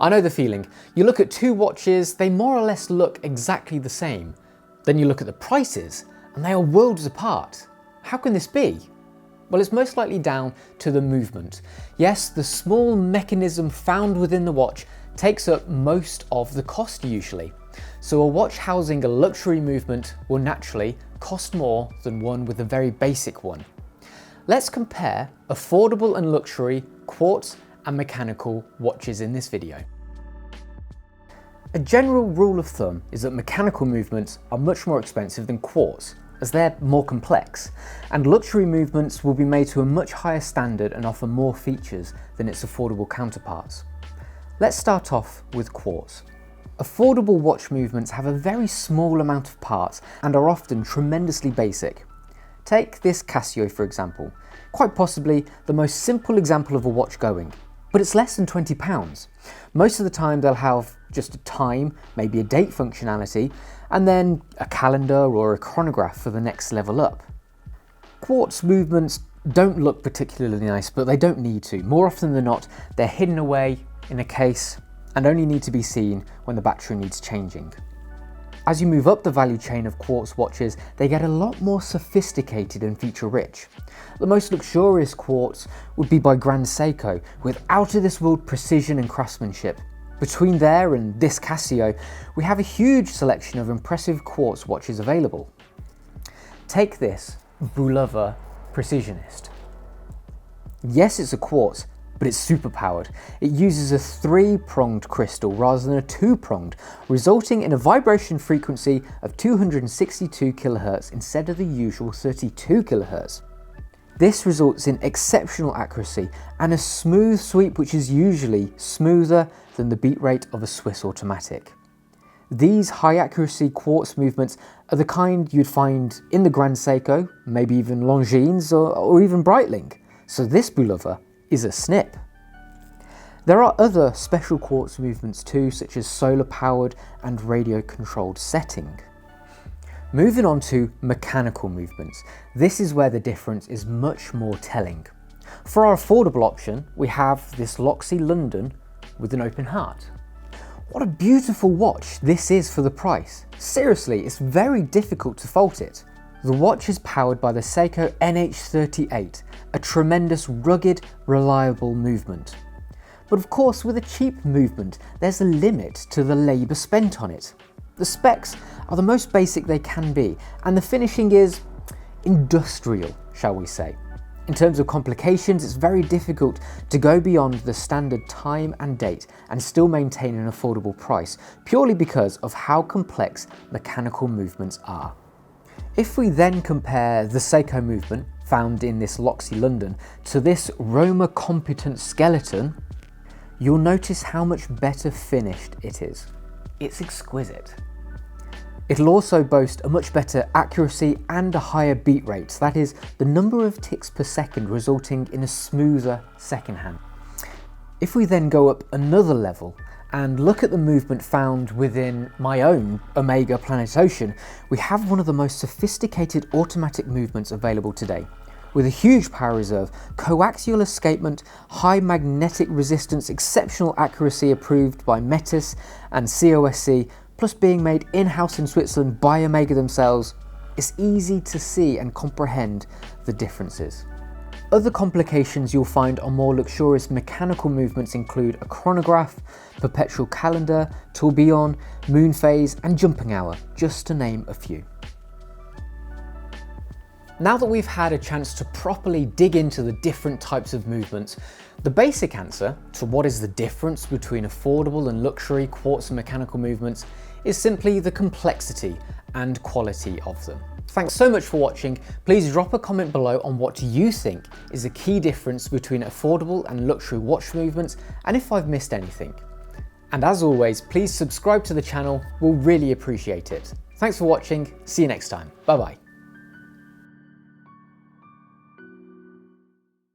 I know the feeling. You look at two watches, they more or less look exactly the same. Then you look at the prices, and they are worlds apart. How can this be? Well, it's most likely down to the movement. Yes, the small mechanism found within the watch takes up most of the cost usually. So a watch housing a luxury movement will naturally cost more than one with a very basic one. Let's compare affordable and luxury quartz and mechanical watches in this video. A general rule of thumb is that mechanical movements are much more expensive than quartz, as they're more complex, and luxury movements will be made to a much higher standard and offer more features than its affordable counterparts. Let's start off with quartz. Affordable watch movements have a very small amount of parts and are often tremendously basic. Take this Casio for example, quite possibly the most simple example of a watch going, but it's less than £20. Most of the time they'll have just a time, maybe a date functionality, and then a calendar or a chronograph for the next level up. Quartz movements don't look particularly nice, but they don't need to. More often than not, they're hidden away in a case and only need to be seen when the battery needs changing. As you move up the value chain of quartz watches, they get a lot more sophisticated and feature-rich. The most luxurious quartz would be by Grand Seiko, with out-of-this-world precision and craftsmanship. Between there and this Casio, we have a huge selection of impressive quartz watches available. Take this Bulova Precisionist. Yes, it's a quartz, but it's super powered. It uses a 3-pronged crystal rather than a 2-pronged, resulting in a vibration frequency of 262 kHz instead of the usual 32 kHz. This results in exceptional accuracy and a smooth sweep which is usually smoother than the beat rate of a Swiss automatic. These high accuracy quartz movements are the kind you'd find in the Grand Seiko, maybe even Longines or even Breitling, so this Bulova is a snip. There are other special quartz movements too, such as solar powered and radio controlled setting. Moving on to mechanical movements, this is where the difference is much more telling. For our affordable option, we have this Locksley London with an open heart. What a beautiful watch this is for the price. Seriously, it's very difficult to fault it. The watch is powered by the Seiko NH38, a tremendous, rugged, reliable movement. But of course, with a cheap movement, there's a limit to the labour spent on it. The specs are the most basic they can be, and the finishing is industrial, shall we say. In terms of complications, it's very difficult to go beyond the standard time and date and still maintain an affordable price, purely because of how complex mechanical movements are. If we then compare the Seiko movement, found in this Locksley London, to this Roma competent skeleton, you'll notice how much better finished it is. It's exquisite. It'll also boast a much better accuracy and a higher beat rate, that is, the number of ticks per second resulting in a smoother second hand. If we then go up another level and look at the movement found within my own Omega Planetocean, we have one of the most sophisticated automatic movements available today. With a huge power reserve, coaxial escapement, high magnetic resistance, exceptional accuracy approved by Metis and COSC, plus being made in-house in Switzerland by Omega themselves, it's easy to see and comprehend the differences. Other complications you'll find on more luxurious mechanical movements include a chronograph, perpetual calendar, tourbillon, moon phase and jumping hour, just to name a few. Now that we've had a chance to properly dig into the different types of movements, the basic answer to what is the difference between affordable and luxury quartz and mechanical movements is simply the complexity and quality of them. Thanks so much for watching. Please drop a comment below on what you think is the key difference between affordable and luxury watch movements and if I've missed anything. And as always, please subscribe to the channel, we'll really appreciate it. Thanks for watching, see you next time, bye bye.